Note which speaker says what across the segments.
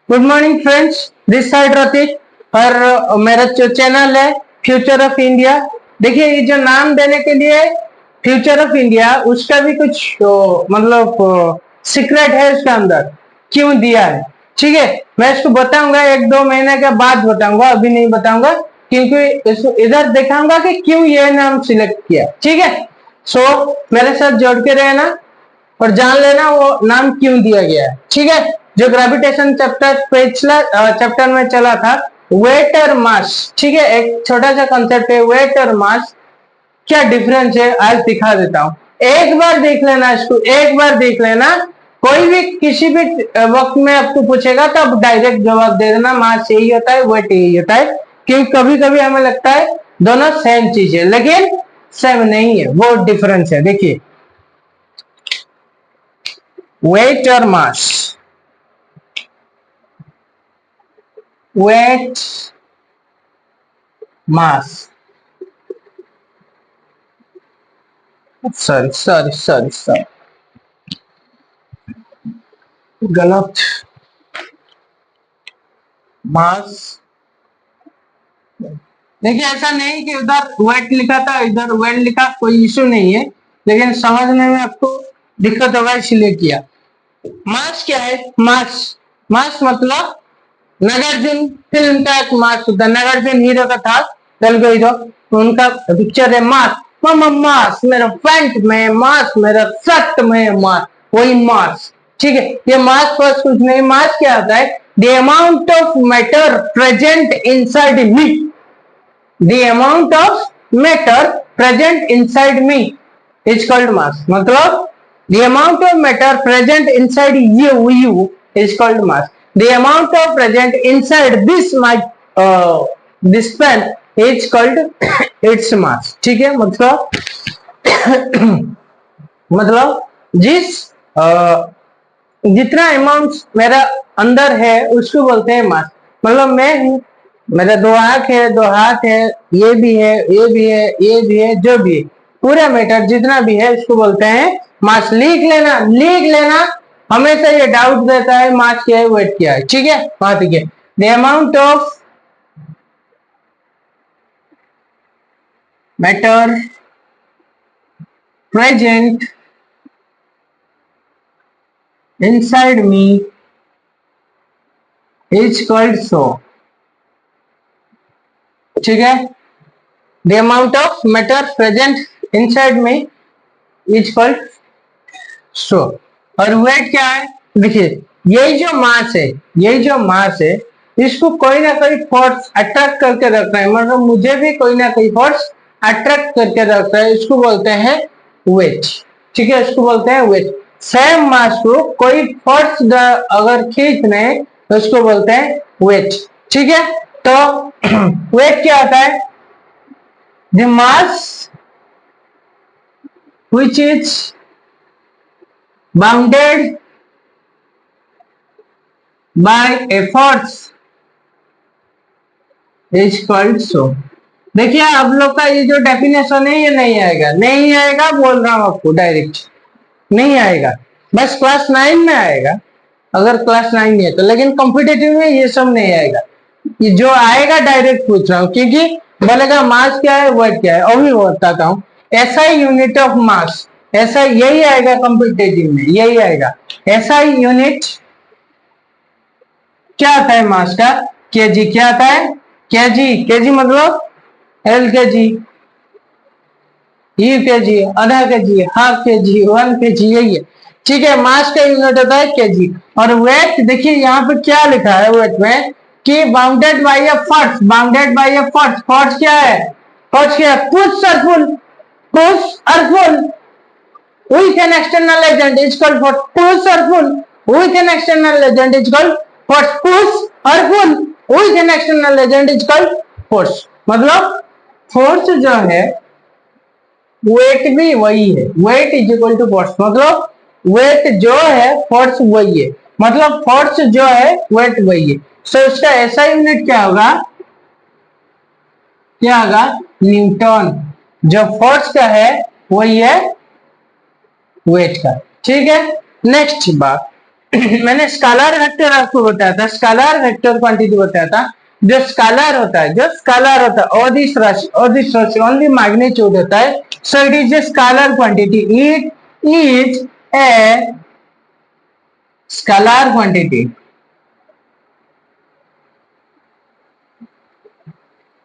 Speaker 1: Good morning friends, this side Ratik और मेरा जो चैनल है फ्यूचर ऑफ इंडिया। देखिए, ये जो नाम देने के लिए फ्यूचर ऑफ इंडिया, उसका भी कुछ मतलब सीक्रेट है उसके अंदर, क्यों दिया है। ठीक है, मैं इसको बताऊंगा, 1-2 महीने के बाद बताऊंगा, अभी नहीं बताऊंगा, क्योंकि इसको इधर दिखाऊंगा कि क्यों ये नाम सिलेक्ट किया। ठीक है, सो मेरे साथ जोड़ के रहना और जान लेना वो नाम क्यों दिया गया है। ठीक है, जो ग्रेविटेशन चैप्टर पिछला चैप्टर में चला था, वेट और मास। ठीक है, एक छोटा सा कंसेप्ट है, वेट और मास क्या डिफरेंस है आज दिखा देता हूं। एक बार देख लेना इसको, एक बार देख लेना। कोई भी किसी भी वक्त में आपको पूछेगा तो आप डायरेक्ट जवाब दे देना, मास यही होता है, वेट यही होता है। क्योंकि कभी कभी हमें लगता है दोनों सेम चीज है, लेकिन सेम नहीं है, वो डिफरेंस है। देखिए, वेट और mass, weight mass, sorry sorry sorry sorry, गलत, मास। देखिए, ऐसा नहीं कि उधर वेट लिखा था इधर वेट लिखा, कोई इशू नहीं है, लेकिन समझने में आपको दिक्कत होगा इसलिए किया। मास क्या है? मास, मास मतलब नागार्जुन फिल्म का एक मास होता है। नागार्जुन हीरो का था, तेलुगु हीरो, तो उनका पिक्चर है मास। मामा मास, मेरा पैंट में मास, मेरा शर्ट में मास, वही मास। ठीक है, ये मास फर्स्ट कुछ नहीं। मास क्या होता है? The amount of matter present inside me, the amount of matter present inside me is called मास। मतलब the amount of matter present inside you is called mass. The amount of present inside this pen is called its mass. ठीक है, मतलब मतलब जिस जितना amount मेरा अंदर है उसको बोलते हैं मास। मतलब मैं हूँ, मेरा 2 आंख है, 2 हाथ है, ये भी है, ये भी है, ये भी है, जो भी है, पूरा मैटर जितना भी है उसको बोलते हैं मास। लिख लेना, लिख लेना, हमेशा ये डाउट देता है मास क्या है, वेट क्या है। ठीक है, हाँ ठीक है। The amount of matter present inside me is called सो। ठीक है, the amount of matter present inside me is called सो। और वेट क्या है? देखिए, यही जो मास है, यही जो मास है, इसको कोई ना कोई फोर्स अट्रैक्ट करके रखना है। मतलब मुझे भी कोई ना कोई फोर्स अट्रैक्ट करके रखता है, इसको बोलते हैं वेट। ठीक है, इसको बोलते हैं वेट। सेम मास को कोई फोर्स अगर खींच ले तो इसको बोलते हैं वेट। ठीक है, तो वेट क्या होता है? The mass which is bounded by a force is called so। देखिए, आप लोग का ये जो डेफिनेशन है ये नहीं आएगा, नहीं आएगा, बोल रहा हूं आपको डायरेक्ट, नहीं आएगा। बस क्लास 9 में आएगा, अगर क्लास 9 में है तो, लेकिन कॉम्पिटेटिव में ये सब नहीं आएगा। ये जो आएगा डायरेक्ट पूछ रहा हूँ, क्योंकि बोलेगा मास क्या है, वेट क्या है, अभी बताता हूँ। SI यूनिट ऑफ मास, ऐसा यही आएगा कॉम्पिटेटिव में, यही आएगा। SI यूनिट क्या आता है मास का? केजी। क्या आता है? केजी। केजी मतलब LKG, UKG, आधा केजी, हाफ केजी, 1 kg, यही है। ठीक है, मास का यूनिट होता है केजी। और वेट, देखिए यहाँ पे क्या लिखा है वेट में कि bounded by a force, bounded by a force. Force क्या है? फोर्स क्या है? पुश और पुल, पुश और पुल with an external agent is called force। Push or pull with an external agent is called force। Push or pull with an external agent is called force। मतलब force जो है, weight भी वही है। Weight is equal to force, मतलब weight जो है force वही है, मतलब फोर्स जो है वेट वही है। सो इसका ऐसा यूनिट क्या होगा? क्या होगा? न्यूटन। जो फोर्स का है वही है वेट का। ठीक है, नेक्स्ट बात, मैंने स्केलर वेक्टर आपको बताया था, स्केलर वेक्टर क्वांटिटी बताया था। जो स्केलर होता है, जो स्केलर होता है, अदिश राशि ओनली मैग्नीट्यूड होता है, so it is a scalar quantity, it is a scalar quantity.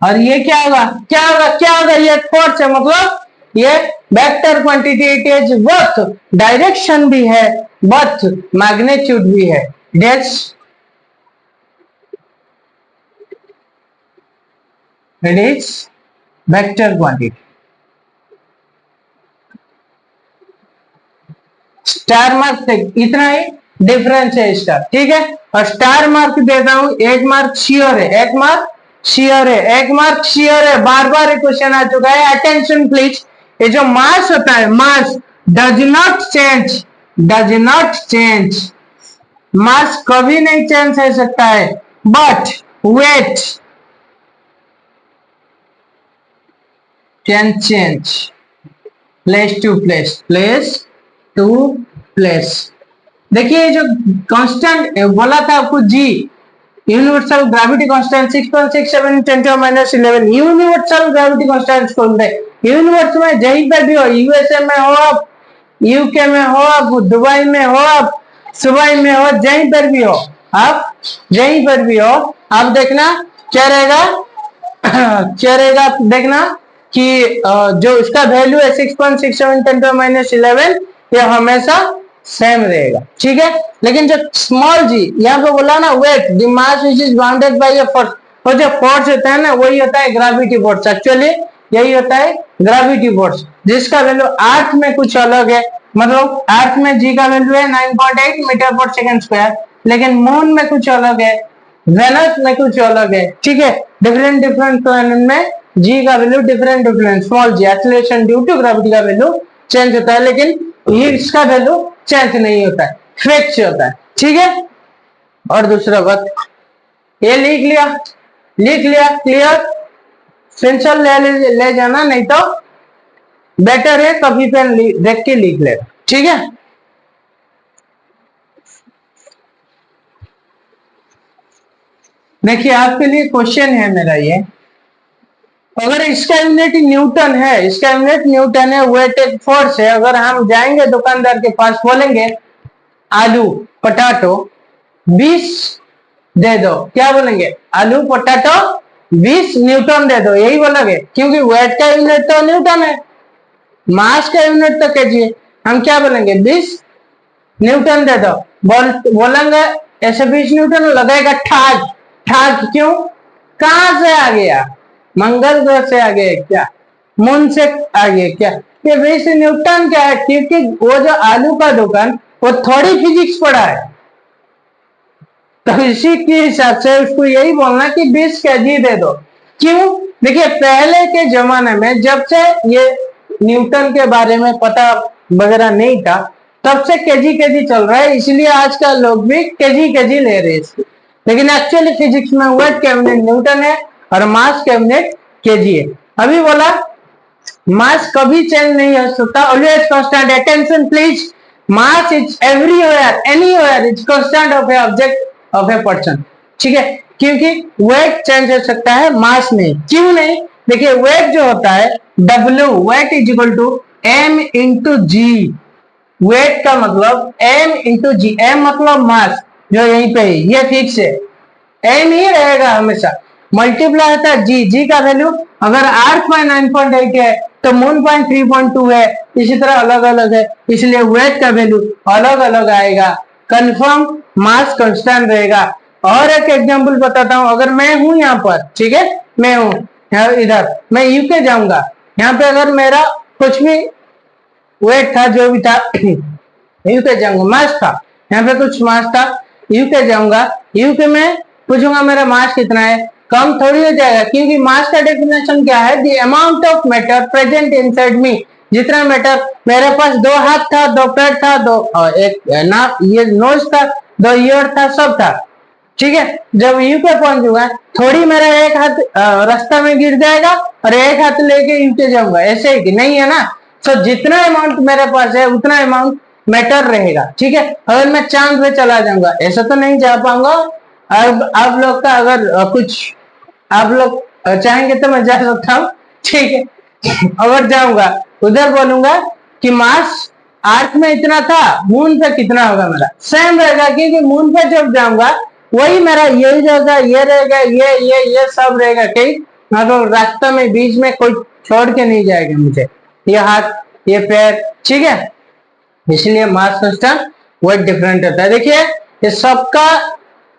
Speaker 1: और ये क्या होगा, क्या होगा, क्या होगा, ये फोर्स है, मतलब ये vector quantity, it is birth, direction भी है, बर्थ मैग्नीट्यूड भी है, that's it is vector quantity. Star mark इतना ही डिफरेंस है इसका, ठीक है। और स्टार मार्क देता हूं, एक मार्क श्योर है, एक मार्क श्योर है, एक मार्क श्योर है, बार बार क्वेश्चन आ चुका है, अटेंशन प्लीज। ये जो मास होता है, mass does not change, does not change, mass कभी नहीं चेंज हो सकता है, but weight can change, place to place, place to place. देखिए जो कांस्टेंट बोला था आपको G, universal gravity constant 6.67 10⁻11, universal gravity constant कौन है, यूनिवर्स में जहीं पे भी हो, यूएसए में हो आप, यूके में हो आप, दुबई में हो आप, सुबह में हो, जहीं पर भी हो आप, जहीं पर भी हो आप, देखना क्या रहेगा, क्या रहेगा देखना कि जो इसका वैल्यू है 6.67 10⁻11, ये हमेशा सेम रहेगा, ठीक है। लेकिन जो स्मॉल जी यहाँ पे बोला ना, weight the mass which is bounded by a force, और जो फोर्स होता है ना, वही होता है ग्रेविटी फोर्स, एक्चुअली यही होता है ग्रेविटी फोर्स, जिसका वैल्यू अर्थ में कुछ अलग है, मतलब अर्थ में जी का वैल्यू है 9.8 मीटर पर सेकंड स्क्वायर, लेकिन मून में कुछ अलग है, वेनस में कुछ अलग है, ठीक है। डिफरेंट डिफरेंट प्लैनेट में जी का value different different, small ji acceleration due to gravity का वैल्यू चेंज होता है, लेकिन ये इसका वैल्यू चेंज नहीं होता है, फिक्स होता है, ठीक है। और दूसरा बात ये लिख लिया, लिख लिया, क्लियर, पेंसिल ले जाना, नहीं तो बेटर है कभी पेन देख के लिख लेगा, ठीक है। देखिए आपके लिए क्वेश्चन है मेरा ये, अगर इसका यूनिट न्यूटन है, इसका यूनिट न्यूटन है, वेट एक फोर्स है, अगर हम जाएंगे दुकानदार के पास, बोलेंगे आलू पटाटो 20 दे दो, क्या बोलेंगे, आलू पटाटो 20 न्यूटन दे दो, यही बोलोगे, क्योंकि वेट का यूनिट तो न्यूटन है, मास का यूनिट तो केजी है, हम क्या बोलेंगे 20 न्यूटन दे दो, बोलेंगे ऐसे 20 न्यूटन लगेगा, ठाक ठाक, क्यों, कहां से आ गया, मंगल ग्रह से आ गए क्या, मून से आ गए क्या, ये 20 न्यूटन क्या है, क्योंकि वो जो आलू का दुकान वो थोड़ी फिजिक्स पढ़ा है, तो इसी के हिसाब से उसको यही बोलना कि 20 केजी दे दो, क्यों, देखिए पहले के जमाने में जब से ये न्यूटन के बारे में पता वगैरह नहीं था, तब से केजी केजी चल रहा है, इसलिए आजकल लोग भी केजी केजी ले रहे हैं, लेकिन एक्चुअली फिजिक्स में वेट का यूनिट न्यूटन है और मास का यूनिट केजी है। अभी बोला मास कभी चेंज नहीं हो सकता, always constant, attention please, mass is everywhere anywhere, is constant of A object of a person, ठीक है, क्योंकि वेट चेंज हो सकता है, मास नहीं, क्यों नहीं, देखिए वेट जो होता है W, weight is equal to m into g, weight का मतलब m इंटू जी, m मतलब मास जो यहीं पे है, ये फिक्स है, m ही रहेगा हमेशा, मल्टीप्लाई होता है जी, जी का वैल्यू अगर अर्थ में 9.8 है तो मून पॉइंट 3.2 है, इसी तरह अलग अलग है, इसलिए वेट का वैल्यू अलग अलग आएगा, कंफर्म मास कांस्टेंट रहेगा। और एक एग्जांपल बताता हूं, अगर मैं हूं यहाँ पर, ठीक है, मैं हूं इधर, मैं यूके जाऊंगा, यहाँ पे अगर मेरा कुछ भी वेट था, जो भी था, यूके जाऊंगा, मास था, यहाँ पे कुछ मास था, यूके जाऊंगा, यूके में पूछूंगा मेरा मास कितना है, कम थोड़ी हो जाएगा, क्योंकि मास का डेफिनेशन क्या है, the amount of matter present inside me, जितना मैटर, मेरे पास 2 हाथ था, 2 पैर था, 2 एक ना ये नोज था, 2 ईयर था, सब था, ठीक है। जब यू पे पहुंचूंगा, थोड़ी मेरा एक हाथ रास्ता में गिर जाएगा और एक हाथ लेके यूके जाऊंगा, ऐसे ही नहीं है ना, तो जितना अमाउंट मेरे पास है उतना अमाउंट मैटर रहेगा। ठीक है, अगर मैं चांद पे चला जाऊंगा ऐसा तो नहीं जा पाऊंगा। अब आप लोग का अगर कुछ आप लोग चाहेंगे तो मैं जा सकता हूँ। ठीक है, अगर जाऊंगा उधर बोलूंगा कि मास अर्थ में इतना था, मून पे कितना होगा मेरा, सेम रहेगा। क्योंकि मून पे जब जाऊंगा वही मेरा यही रहेगा, ये रहेगा, ये सब रहेगा। ठीक, मतलब रास्ते में बीच में कोई छोड़ के नहीं जाएगा मुझे, ये हाथ ये पैर। ठीक है, इसलिए मास कांस्टेंट वेट डिफरेंट होता है। देखिए ये सबका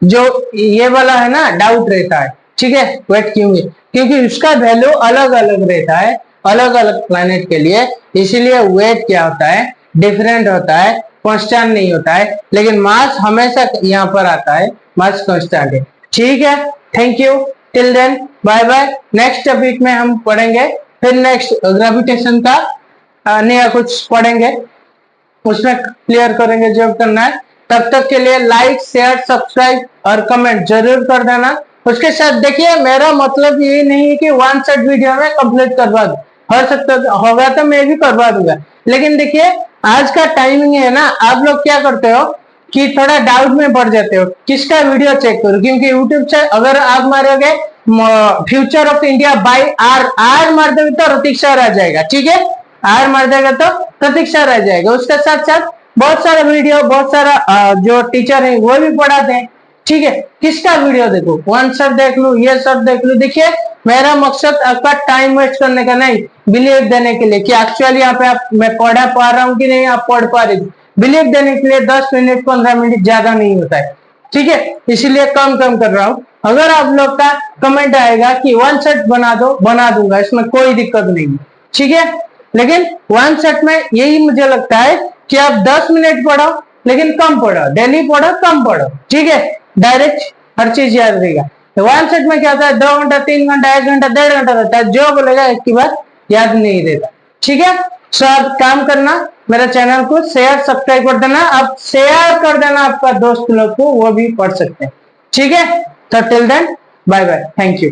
Speaker 1: जो ये वाला है ना डाउट रहता है। ठीक है, वेट क्यों है, क्योंकि उसका वैल्यू अलग अलग रहता है अलग अलग प्लैनेट के लिए, इसीलिए वेट क्या होता है, डिफरेंट होता है, कांस्टेंट नहीं होता है। लेकिन मास हमेशा यहाँ पर आता है, मास कांस्टेंट है। ठीक है, thank you, till then bye bye. Next topic में हम पढ़ेंगे, फिर नेक्स्ट ग्रेविटेशन का नया कुछ पढ़ेंगे, उसमें क्लियर करेंगे जो करना है। तब तक के लिए लाइक शेयर सब्सक्राइब और कमेंट जरूर कर देना। उसके साथ देखिए मेरा मतलब ये नहीं है कि वन शॉट वीडियो में कंप्लीट करवा दूं, हो सकता होगा तो मैं भी करवा दूंगा। लेकिन देखिए आज का टाइमिंग है ना, आप लोग क्या करते हो कि थोड़ा डाउट में पड़ जाते हो किसका वीडियो चेक करो, क्योंकि यूट्यूब से अगर आप मारोगे फ्यूचर ऑफ इंडिया बाय आर मार दोगे तो प्रतीक्षा रह जाएगा। ठीक है, आर मार देगा तो प्रतीक्षा रह जाएगा। उसके साथ साथ बहुत सारा वीडियो, बहुत सारा जो टीचर है वो भी पढ़ाते हैं। ठीक है, किसका वीडियो देखो, वन सब देख लू, ये सब देख लू। देखिए मेरा मकसद आपका टाइम वेस्ट करने का नहीं, बिलीव देने के लिए कि एक्चुअली यहाँ पे आप मैं पढ़ा पा रहा हूँ कि नहीं आप पढ़ पा रही। बिलीव देने के लिए 10 मिनट 15 मिनट ज्यादा नहीं होता है। ठीक है, इसीलिए कम कम कर रहा हूँ। अगर आप लोग का कमेंट आएगा कि वन सेट बना दो, बना दूंगा, इसमें कोई दिक्कत नहीं है। ठीक है, लेकिन वन सेट में यही मुझे लगता है कि आप 10 मिनट पढ़ो लेकिन कम पढ़ो, डेली पढ़ो कम पढ़ो। ठीक है, डायरेक्ट हर चीज याद रहेगा। वन सेट में क्या होता है 2 घंटा 3 घंटा 1 घंटा 1.5 घंटा रहता है, जो बोलेगा एक की बात याद नहीं रहता। ठीक है, सो आप काम करना, मेरे चैनल को शेयर सब्सक्राइब कर देना, आप शेयर कर देना आपका दोस्त लोग को, वो भी पढ़ सकते हैं। ठीक है, तो till then bye bye, thank you.